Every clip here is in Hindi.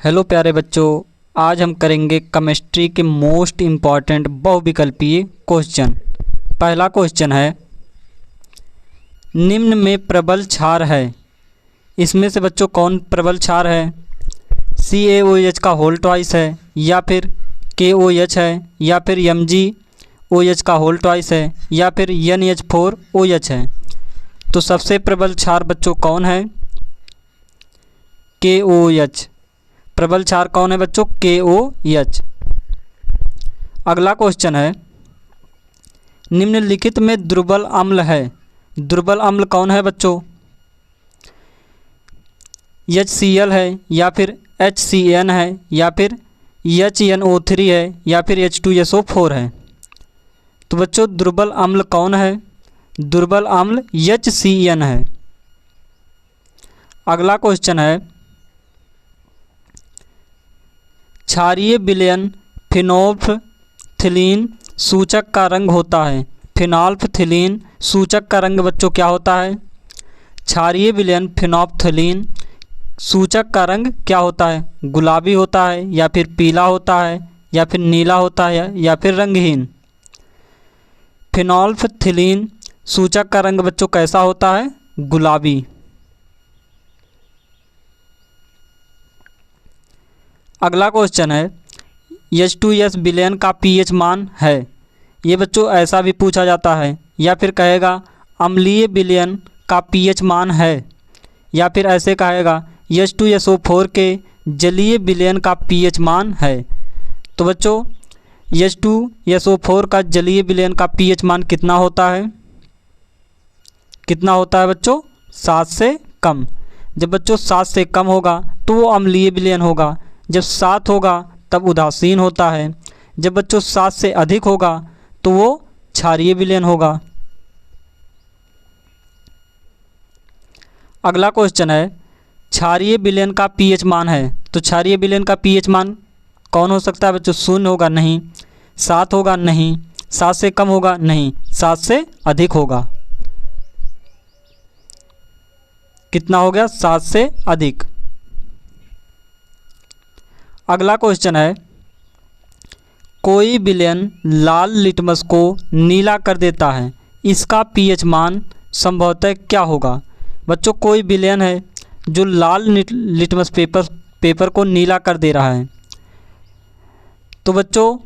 हेलो प्यारे बच्चों, आज हम करेंगे केमिस्ट्री के मोस्ट इम्पॉर्टेंट बहुविकल्पीय क्वेश्चन। पहला क्वेश्चन है, निम्न में प्रबल क्षार है, इसमें से बच्चों कौन प्रबल क्षार है? CaOH का होल ट्वाइस है, या फिर KOH है, या फिर MgOH का होल ट्वाइस है, या फिर NH4OH है। तो सबसे प्रबल क्षार बच्चों कौन है? KOH। प्रबल क्षार कौन है बच्चों? KOH। अगला क्वेश्चन है, निम्नलिखित में दुर्बल अम्ल है, दुर्बल अम्ल कौन है बच्चों? HCl है, या फिर HCN है, या फिर HNO3 है, या फिर H2SO4 है। तो बच्चों दुर्बल अम्ल कौन है? दुर्बल अम्ल HCN है। अगला क्वेश्चन है, क्षारीय विलयन फिनोल्फथीलीन सूचक का रंग होता है। फिनोल्फथीलीन सूचक का रंग बच्चों क्या होता है? क्षारीय विलयन फिनोल्फथीलीन सूचक का रंग क्या होता है? गुलाबी होता है, या फिर पीला होता है, या फिर नीला होता है, या फिर रंगहीन। फिनोल्फथीलीन सूचक का रंग बच्चों कैसा होता है? गुलाबी। अगला क्वेश्चन है, H2S विलयन का pH मान है। ये बच्चों ऐसा भी पूछा जाता है, या फिर कहेगा अम्लीय विलयन का pH मान है, या फिर ऐसे कहेगा H2SO4 के जलीय विलयन का pH मान है। तो बच्चों H2SO4 का जलीय विलयन का pH मान कितना होता है? कितना होता है बच्चों? 7 से कम। जब बच्चों 7 से कम होगा तो वो अम्लीय विलयन होगा, जब 7 होगा तब उदासीन होता है, जब बच्चों 7 से अधिक होगा तो वो क्षारीय विलयन होगा। अगला क्वेश्चन है, क्षारीय विलयन का pH मान है। तो क्षारीय विलयन का pH मान कौन हो सकता है बच्चों? 0 होगा? नहीं। 7 होगा? नहीं। 7 से कम होगा? नहीं। 7 से अधिक होगा? कितना हो गया? 7 से अधिक। अगला क्वेश्चन है, कोई विलयन लाल लिटमस को नीला कर देता है, इसका pH मान संभवतः क्या होगा? बच्चों कोई विलयन है जो लाल लिटमस पेपर को नीला कर दे रहा है, तो बच्चों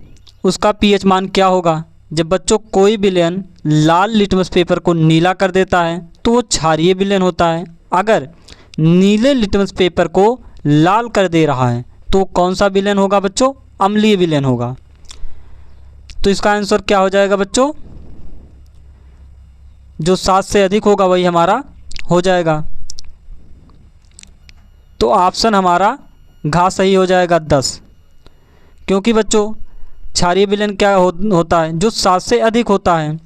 उसका pH मान क्या होगा? जब बच्चों कोई विलयन लाल लिटमस पेपर को नीला कर देता है तो वो क्षारीय विलयन होता है। अगर नीले लिटमस पेपर को लाल कर दे रहा है तो कौन सा विलयन होगा बच्चों? अम्लीय विलयन होगा। तो इसका आंसर क्या हो जाएगा बच्चों? जो 7 से अधिक होगा वही हमारा हो जाएगा। तो ऑप्शन हमारा घ सही हो जाएगा 10, क्योंकि बच्चों क्षारीय विलयन क्या होता है? जो 7 से अधिक होता है।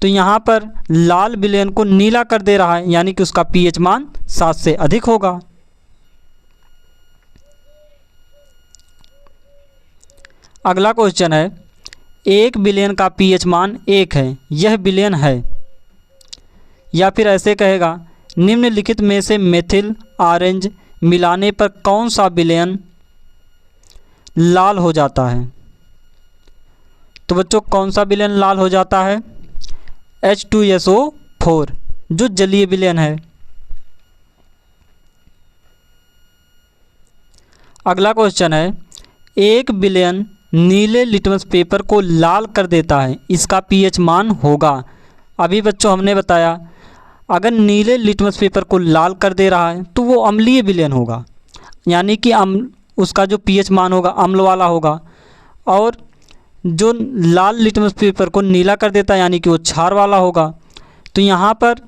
तो यहाँ पर लाल विलयन को नीला कर दे रहा है, यानी कि उसका pH मान 7 से अधिक होगा। अगला क्वेश्चन है, एक विलयन का pH मान 1 है, यह विलयन है। या फिर ऐसे कहेगा, निम्नलिखित में से मेथिल ऑरेंज मिलाने पर कौन सा विलयन लाल हो जाता है? तो बच्चों कौन सा विलयन लाल हो जाता है? H2SO4 जो जलीय विलयन है। अगला क्वेश्चन है, एक विलयन नीले लिटमस पेपर को लाल कर देता है, इसका pH मान होगा। अभी बच्चों हमने बताया, अगर नीले लिटमस पेपर को लाल कर दे रहा है तो वो अम्लीय विलयन होगा, यानी कि उसका जो pH मान होगा अम्ल वाला होगा। और जो लाल लिटमस पेपर को नीला कर देता है यानी कि वो क्षार वाला होगा। तो यहाँ पर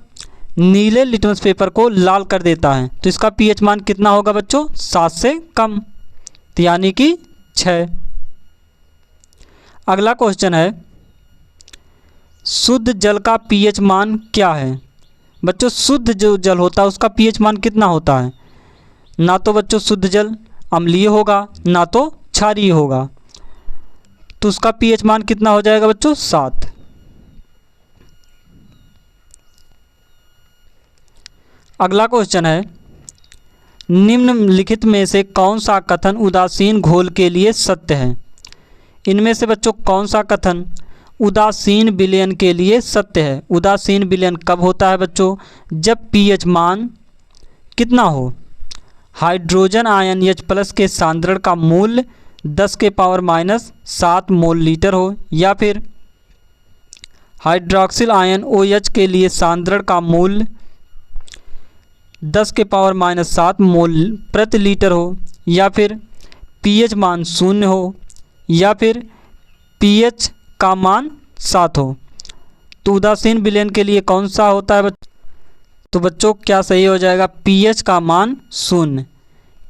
नीले लिटमस पेपर को लाल कर देता है तो इसका pH मान कितना होगा बच्चों? 7 से कम, तो यानी कि 6। अगला क्वेश्चन है, शुद्ध जल का pH मान क्या है? बच्चों शुद्ध जो जल होता है उसका pH मान कितना होता है? ना तो बच्चों शुद्ध जल अम्लीय होगा, ना तो क्षारीय होगा। तो उसका pH मान कितना हो जाएगा बच्चों? 7। अगला क्वेश्चन है, निम्नलिखित में से कौन सा कथन उदासीन घोल के लिए सत्य है? इनमें से बच्चों कौन सा कथन उदासीन विलयन के लिए सत्य है? उदासीन विलयन कब होता है बच्चों? जब पीएच मान कितना हो? हाइड्रोजन आयन H+ के सांद्रण का मूल्य 10⁻⁻7 मोल लीटर हो, या फिर हाइड्रोक्सिल आयन OH के लिए सांद्रण का मूल्य 10⁻⁻7 मोल प्रति लीटर हो, या फिर पीएच मान 0 हो, या फिर पीएच का मान 7 हो। तो उदासीन विलयन के लिए कौन सा होता है तो बच्चों क्या सही हो जाएगा? पीएच का मान 0।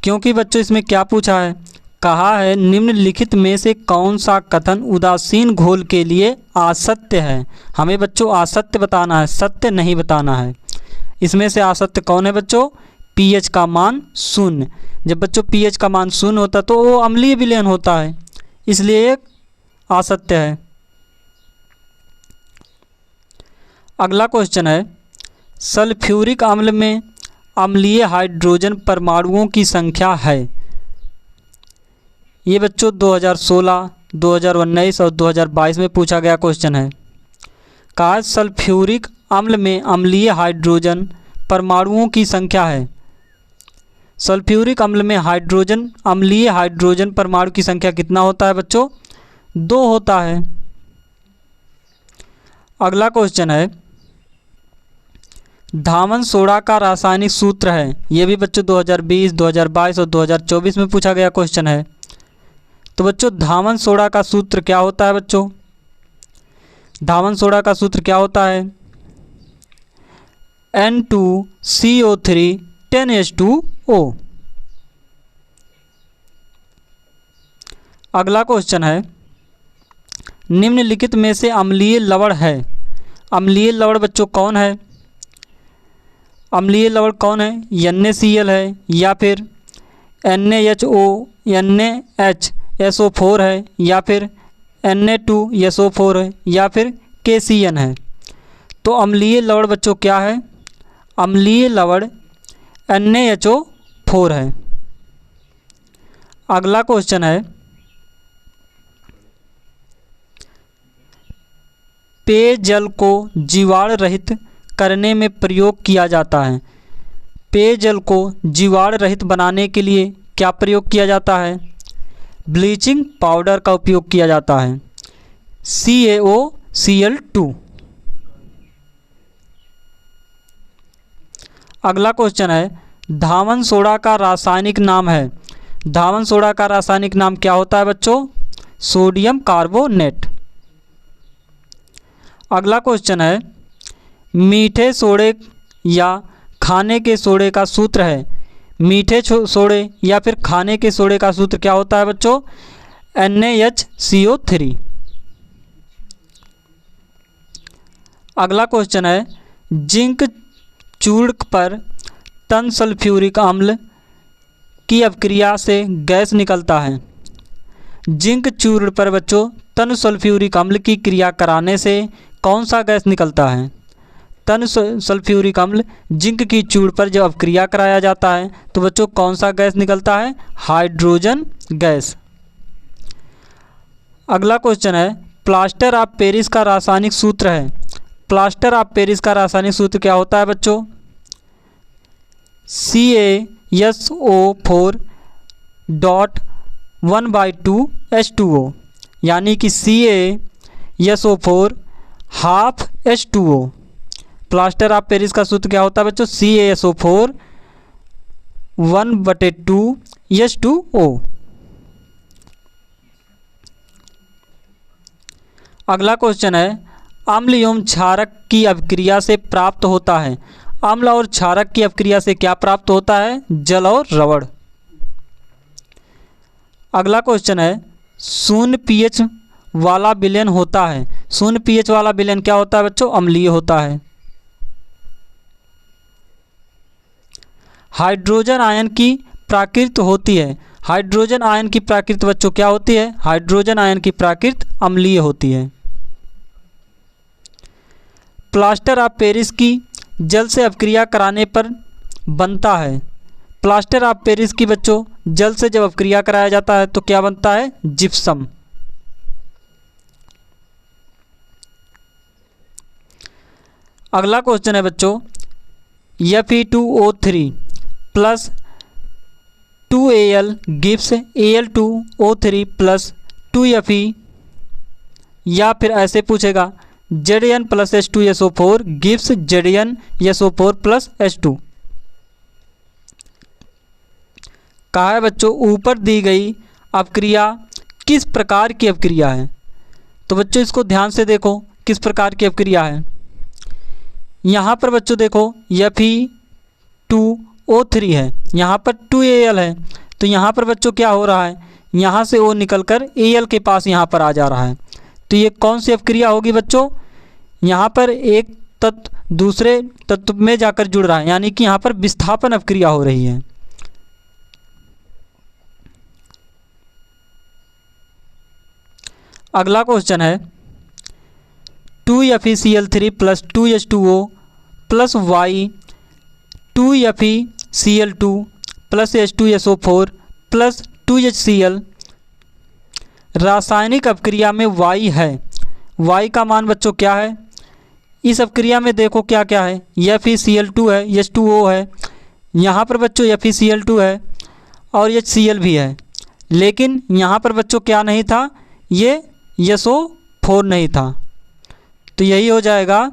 क्योंकि बच्चों इसमें क्या पूछा है? कहा है निम्नलिखित में से कौन सा कथन उदासीन घोल के लिए असत्य है। हमें बच्चों असत्य बताना है, सत्य नहीं बताना है। इसमें से असत्य कौन है बच्चों? पीएच का मान 0। जब बच्चों पीएच का मान 0 होता तो वो अम्लीय विलयन होता है, इसलिए एक असत्य है। अगला क्वेश्चन है, सल्फ्यूरिक अम्ल में अम्लीय हाइड्रोजन परमाणुओं की संख्या है। ये बच्चों 2016, 2019 और 2022 में पूछा गया क्वेश्चन है। कहा सल्फ्यूरिक अम्ल में अम्लीय हाइड्रोजन परमाणुओं की संख्या है। सल्फ्यूरिक अम्ल में अम्लीय हाइड्रोजन परमाणु की संख्या कितना होता है बच्चों? 2 होता है। अगला क्वेश्चन है, धामन सोडा का रासायनिक सूत्र है। ये भी बच्चों 2020, 2022 और 2024 में पूछा गया क्वेश्चन है। तो बच्चों धामन सोडा का सूत्र क्या होता है बच्चों? धामन सोडा का सूत्र क्या होता है? N2CO3 10H2O। अगला क्वेश्चन है, निम्नलिखित में से अम्लीय लवण है। अम्लीय लवण बच्चों कौन है? अम्लीय लवण कौन है? NaCl है, या फिर NaHO NaHSO4 है, या फिर Na2SO4 है, या फिर KCN है। तो अम्लीय लवण बच्चों क्या है? अम्लीय लवण NaHO4 है। अगला क्वेश्चन है, पेयजल को जीवाणु रहित करने में प्रयोग किया जाता है। पेयजल को जीवाणु रहित बनाने के लिए क्या प्रयोग किया जाता है? ब्लीचिंग पाउडर का उपयोग किया जाता है, CaOCl2। अगला क्वेश्चन है, धामन सोडा का रासायनिक नाम है। धामन सोडा का रासायनिक नाम क्या होता है बच्चों? Sodium carbonate. अगला क्वेश्चन है, मीठे सोडे या खाने के सोडे का सूत्र है। मीठे सोडे या फिर खाने के सोडे का सूत्र क्या होता है बच्चों? NaHCO3। अगला क्वेश्चन है, जिंक चूर्ण पर तन सल्फ्यूरिक अम्ल की अभिक्रिया से गैस निकलता है। जिंक चूर्ण पर बच्चों तन सल्फ्यूरिक अम्ल की क्रिया कराने से कौन सा गैस निकलता है? तन सल्फ्यूरिक अम्ल जिंक की चूर्ण पर जब अभिक्रिया कराया जाता है तो बच्चों कौन सा गैस निकलता है? Hydrogen gas. अगला क्वेश्चन है, प्लास्टर ऑफ पेरिस का रासायनिक सूत्र है। प्लास्टर ऑफ पेरिस का रासायनिक सूत्र क्या होता है बच्चों? CaSO4.1/2H2O, यानी कि CaSO4 half H2O। Plaster of Paris का सूत्र क्या होता है बच्चों? CaSO4 1/2H2O। अगला क्वेश्चन है, अम्ल एवं क्षारक की अभिक्रिया से प्राप्त होता है। अम्ल और क्षारक की अभिक्रिया से क्या प्राप्त होता है? जल और रबड़। अगला क्वेश्चन है, 0 pH वाला विलयन होता है। 0 pH वाला विलयन क्या होता है बच्चों? अम्लीय होता है। हाइड्रोजन आयन की प्राकृत होती है। हाइड्रोजन आयन की प्राकृत बच्चों क्या होती है? हाइड्रोजन आयन की प्राकृत अम्लीय होती है। प्लास्टर ऑफ पेरिस की जल से अभिक्रिया कराने पर बनता है। प्लास्टर ऑफ पेरिस की बच्चों जल से जब अपक्रिया कराया जाता है तो क्या बनता है? जिप्सम। अगला क्वेश्चन है बच्चों, Fe2O3 plus 2Al gives Al2O3 plus 2Fe, या फिर ऐसे पूछेगा Zn plus H2SO4 gives ZnSO4 plus H2। कहा है बच्चों ऊपर दी गई अपक्रिया किस प्रकार की अपक्रिया है? तो बच्चों इसको ध्यान से देखो किस प्रकार की अपक्रिया है। यहाँ पर बच्चों देखो Fe2O3 है, यहाँ पर 2Al है, तो यहाँ पर बच्चों क्या हो रहा है? यहाँ से O निकलकर Al के पास यहाँ पर आ जा रहा है। तो ये कौन सी अपक्रिया होगी बच्चों? यहाँ पर एक तत्व दूसरे तत्व में जाकर जुड़ रहा है, यानी कि यहाँ पर विस्थापन अपक्रिया हो रही है। अगला क्वेश्चन है 2FeCl3 plus 2H2O plus Y 2FeCl2 plus H2SO4 plus 2HCl रासायनिक अपक्रिया में Y है। Y का मान बच्चों क्या है? इस अपक्रिया में देखो क्या क्या है, FeCl2 है, H2O है, यहाँ पर बच्चों FeCl2 है और HCl भी है, लेकिन यहाँ पर बच्चों क्या नहीं था? ये SO4 नहीं था, तो यही हो जाएगा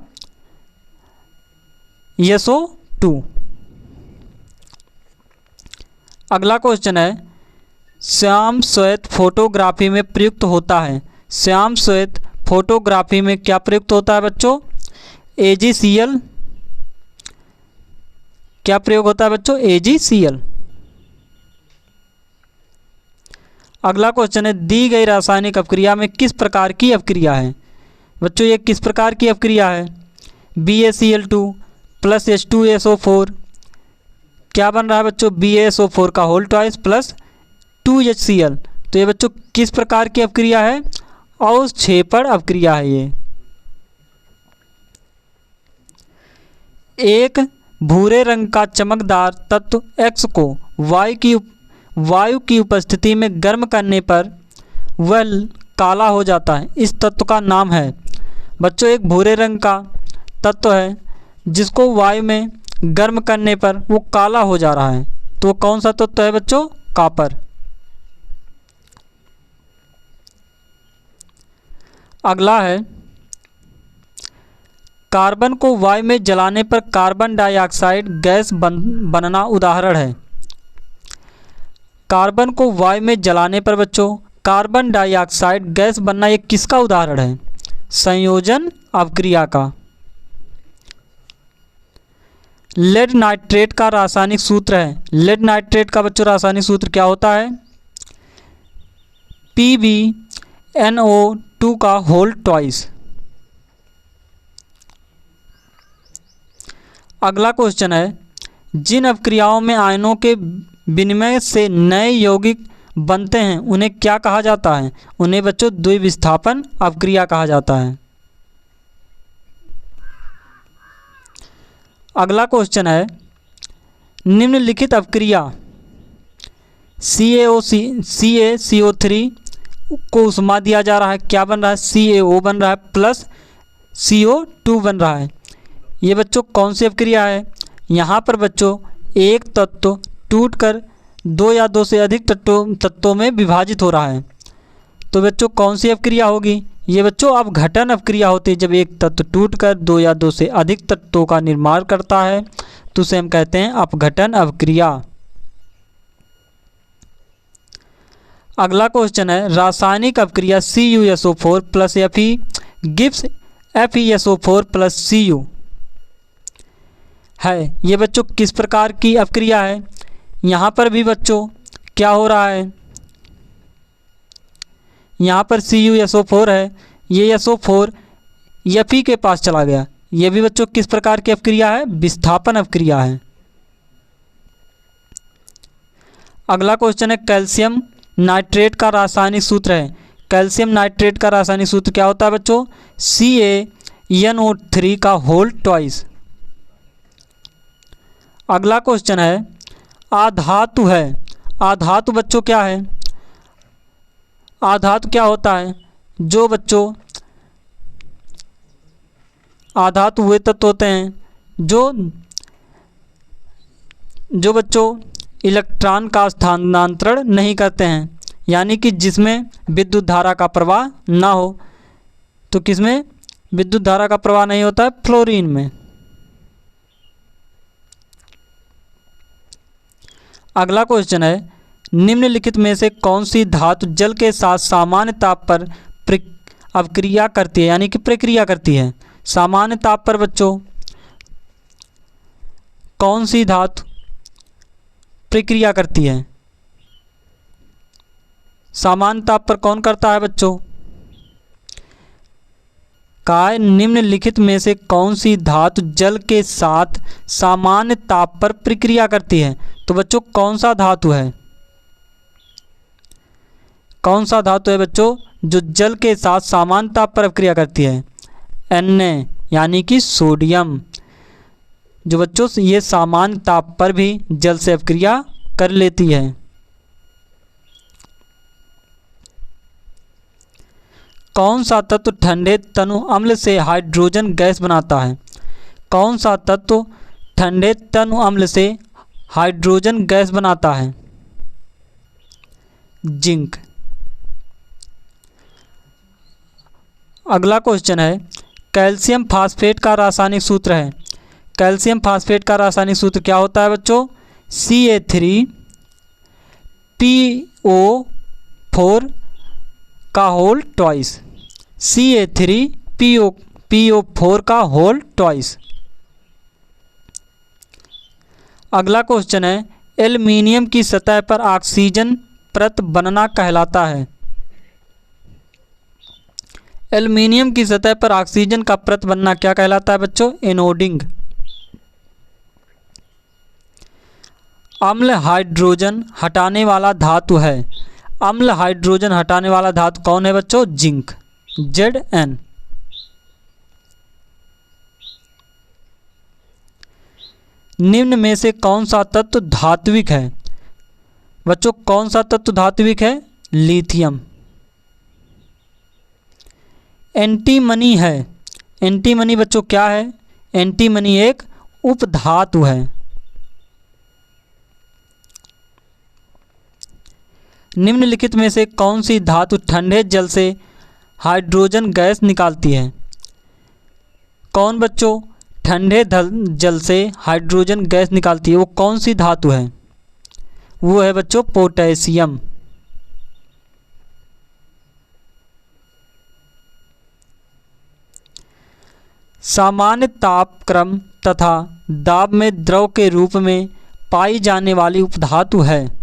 SO2। अगला क्वेश्चन है श्याम श्वेत फोटोग्राफी में प्रयुक्त होता है। श्याम श्वेत फोटोग्राफी में क्या प्रयुक्त होता है बच्चों? AgCl। क्या प्रयोग होता है बच्चों? AgCl। अगला क्वेश्चन है दी गई रासायनिक अपक्रिया में किस प्रकार की अपक्रिया है? बच्चों ये किस प्रकार की अपक्रिया है? BaCl2 प्लस H2SO4 क्या बन रहा है बच्चों? BaSO4 का होल ट्वाइस प्लस 2HCl। तो ये बच्चों किस प्रकार की अपक्रिया है? अवक्षेपण अपक्रिया है ये। एक भूरे रंग का चमकदार तत्व X को वायु की उपस्थिति में गर्म करने पर वह काला हो जाता है। इस तत्व का नाम है बच्चों, एक भूरे रंग का तत्व है जिसको वायु में गर्म करने पर वो काला हो जा रहा है, तो वो कौन सा तत्व है बच्चों? कॉपर। अगला है कार्बन को वायु में जलाने पर कार्बन डाइऑक्साइड गैस बनना उदाहरण है। कार्बन को वायु में जलाने पर बच्चों कार्बन डाइऑक्साइड गैस बनना ये किसका उदाहरण है? संयोजन अपक्रिया का। लेड नाइट्रेट का रासायनिक सूत्र है। लेड नाइट्रेट का बच्चों रासायनिक सूत्र क्या होता है? PbNO2 का होल ट्वाइस। अगला क्वेश्चन है जिन अपक्रियाओं में आयनों के विनिमय से नए यौगिक बनते हैं उन्हें क्या कहा जाता है? उन्हें बच्चों द्विविस्थापन अपक्रिया कहा जाता है। अगला क्वेश्चन है निम्नलिखित अपक्रिया CaCO3 को उष्मा दिया जा रहा है, क्या बन रहा है? CaO बन रहा है प्लस CO2 बन रहा है। ये बच्चों कौन सी अपक्रिया है? यहाँ पर बच्चों एक तत्व टूटकर दो या दो से अधिक तत्वों में विभाजित हो रहा है, तो बच्चों कौन सी अपक्रिया होगी? ये बच्चों अपघटन अपक्रिया होती है। जब एक तत्व टूटकर दो या दो से अधिक तत्वों का निर्माण करता है तो उसे हम कहते हैं अपघटन अपक्रिया। अगला क्वेश्चन है रासायनिक अपक्रिया CuSO4 plus Fe gives FeSO4 plus Cu है। ये बच्चों किस प्रकार की अपक्रिया है? यहाँ पर भी बच्चों क्या हो रहा है? यहाँ पर CuSO4 है, ये SO4 Fe के पास चला गया। ये भी बच्चों किस प्रकार की अपक्रिया है? विस्थापन अपक्रिया है। अगला क्वेश्चन है कैल्शियम नाइट्रेट का रासायनिक सूत्र है। कैल्शियम नाइट्रेट का रासायनिक सूत्र क्या होता है बच्चों? CaNO3 का होल ट्वाइस। अगला क्वेश्चन है आधातु है। आधातु बच्चों क्या है? आधातु क्या होता है? जो बच्चों आधातु वे तत्व होते हैं जो बच्चों इलेक्ट्रॉन का स्थानांतरण नहीं करते हैं, यानी कि जिसमें विद्युत धारा का प्रवाह ना हो। तो किसमें विद्युत धारा का प्रवाह नहीं होता है? फ्लोरीन में। अगला क्वेश्चन है, निम्नलिखित में से कौन सी धातु जल के साथ सामान्य ताप पर अवक्रिया करती है, यानी कि प्रक्रिया करती है? सामान्य ताप पर बच्चों कौन सी धातु प्रक्रिया करती है? सामान्य ताप पर कौन करता है बच्चों? काय निम्नलिखित में से कौन सी धातु जल के साथ सामान्य ताप पर प्रक्रिया करती है? तो बच्चों कौन सा धातु है? कौन सा धातु है बच्चों जो जल के साथ सामान्य ताप पर अभिक्रिया करती है? Na यानी कि सोडियम, जो बच्चों ये सामान्य ताप पर भी जल से अभिक्रिया कर लेती है। कौन सा तत्व ठंडे तनु अम्ल से हाइड्रोजन गैस बनाता है? कौन सा तत्व ठंडे तनु अम्ल से हाइड्रोजन गैस बनाता है? जिंक। अगला क्वेश्चन है, कैल्शियम फास्फेट का रासायनिक सूत्र है। कैल्शियम फास्फेट का रासायनिक सूत्र क्या होता है बच्चों? CA3PO4 का होल ट्वाइस। CA3PO4 का होल ट्वाइस। अगला क्वेश्चन है, एल्युमिनियम की सतह पर ऑक्सीजन परत बनना कहलाता है। एल्युमिनियम की सतह पर ऑक्सीजन का परत बनना क्या कहलाता है बच्चों? एनोडिंग। अम्ल हाइड्रोजन हटाने वाला धातु है। अम्ल हाइड्रोजन हटाने वाला धातु कौन है बच्चों? Zinc, Zn। निम्न में से कौन सा तत्व धात्विक है? बच्चों कौन सा तत्व धात्विक है? लिथियम। एंटीमनी है। एंटीमनी बच्चों क्या है? एंटीमनी एक उपधातु है। निम्नलिखित में से कौन सी धातु ठंडे जल से हाइड्रोजन गैस निकालती है? कौन बच्चों ठंडे जल से हाइड्रोजन गैस निकालती है? वो कौन सी धातु है? वो है बच्चों पोटेशियम। सामान्य तापक्रम तथा दाब में द्रव के रूप में पाई जाने वाली उपधातु है।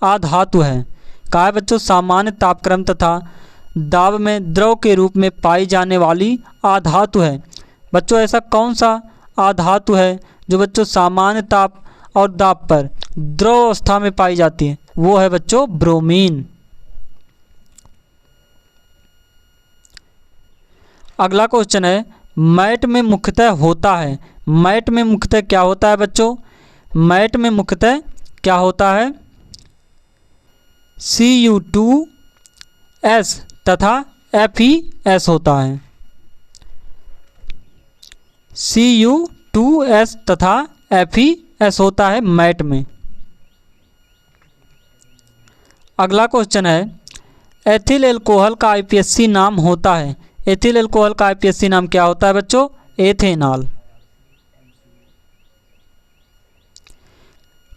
आधातु है। कहा है बच्चों? सामान्य तापक्रम तथा दाब में द्रव के रूप में पाई जाने वाली आधातु है। बच्चों ऐसा कौन सा आधातु है जो बच्चों सामान्य ताप और दाब पर द्रव अवस्था में पाई जाती है? वो है बच्चों ब्रोमीन। अगला क्वेश्चन है, मैट में मुख्यतः होता है। मैट में मुख्यतः क्या होता है बच्चों? मैट में मुख्यतः क्या होता है? Cu2S तथा FeS होता है। Cu2S तथा FeS होता है मैट में। अगला क्वेश्चन है, एथिल एल्कोहल का आईपीएससी नाम होता है। एथिल एल्कोहल का आईपीएससी नाम क्या होता है बच्चों? एथेनॉल।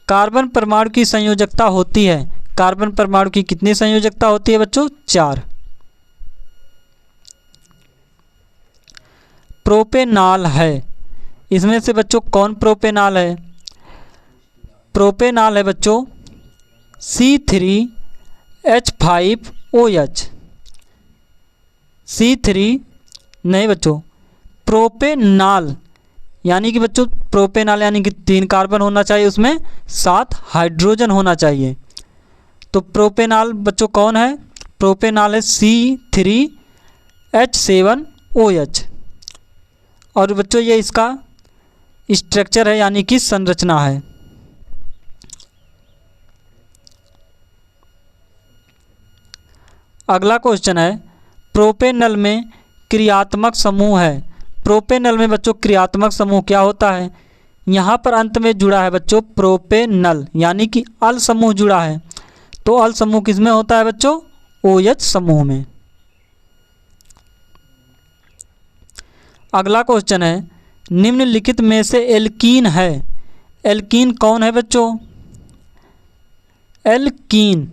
कार्बन परमाणु की संयोजकता होती है। कार्बन परमाणु की कितनी संयोजकता होती है बच्चों? 4। प्रोपेनॉल है। इसमें से बच्चों कौन प्रोपेनॉल है? प्रोपेनॉल है बच्चों C3H5OH। C3 नहीं बच्चों, प्रोपेनॉल यानी कि बच्चों प्रोपेनॉल यानी कि 3 कार्बन होना चाहिए, उसमें 7 हाइड्रोजन होना चाहिए। तो प्रोपेनॉल बच्चों कौन है? प्रोपेनॉल है C3H7OH। और बच्चों ये इसका स्ट्रक्चर है यानी कि संरचना है। अगला क्वेश्चन है प्रोपेनल में क्रियात्मक समूह है। प्रोपेनल में बच्चों क्रियात्मक समूह क्या होता है? यहाँ पर अंत में जुड़ा है बच्चों प्रोपेनल, यानी कि अल समूह जुड़ा है। तो अल समूह किसमें होता है बच्चों? OH समूह में। अगला क्वेश्चन है निम्नलिखित में से एल्कीन है। एल्कीन कौन है बच्चों? एल्कीन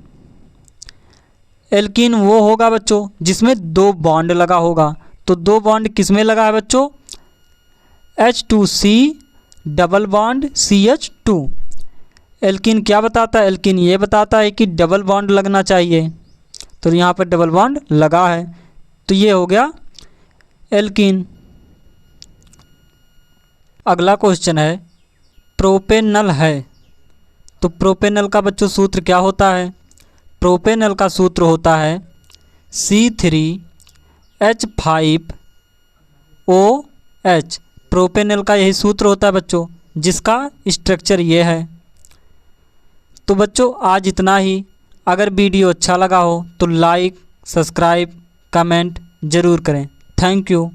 एल्कीन वो होगा बच्चों जिसमें 2 बॉन्ड लगा होगा। तो 2 बॉन्ड किसमें लगा है बच्चों? H2C double bond CH2। Alkene क्या बताता है? एल्कीन ये बताता है कि डबल बॉन्ड लगना चाहिए, तो यहाँ पर डबल बॉन्ड लगा है, तो ये हो गया एल्कीन। अगला क्वेश्चन है प्रोपेनल है। तो प्रोपेनल का बच्चों सूत्र क्या होता है? प्रोपेनल का सूत्र होता है C3H5OH। प्रोपेनल का यही सूत्र होता है बच्चों, जिसका स्ट्रक्चर ये है। तो बच्चों आज इतना ही। अगर वीडियो अच्छा लगा हो तो लाइक, सब्सक्राइब, कमेंट ज़रूर करें। Thank you.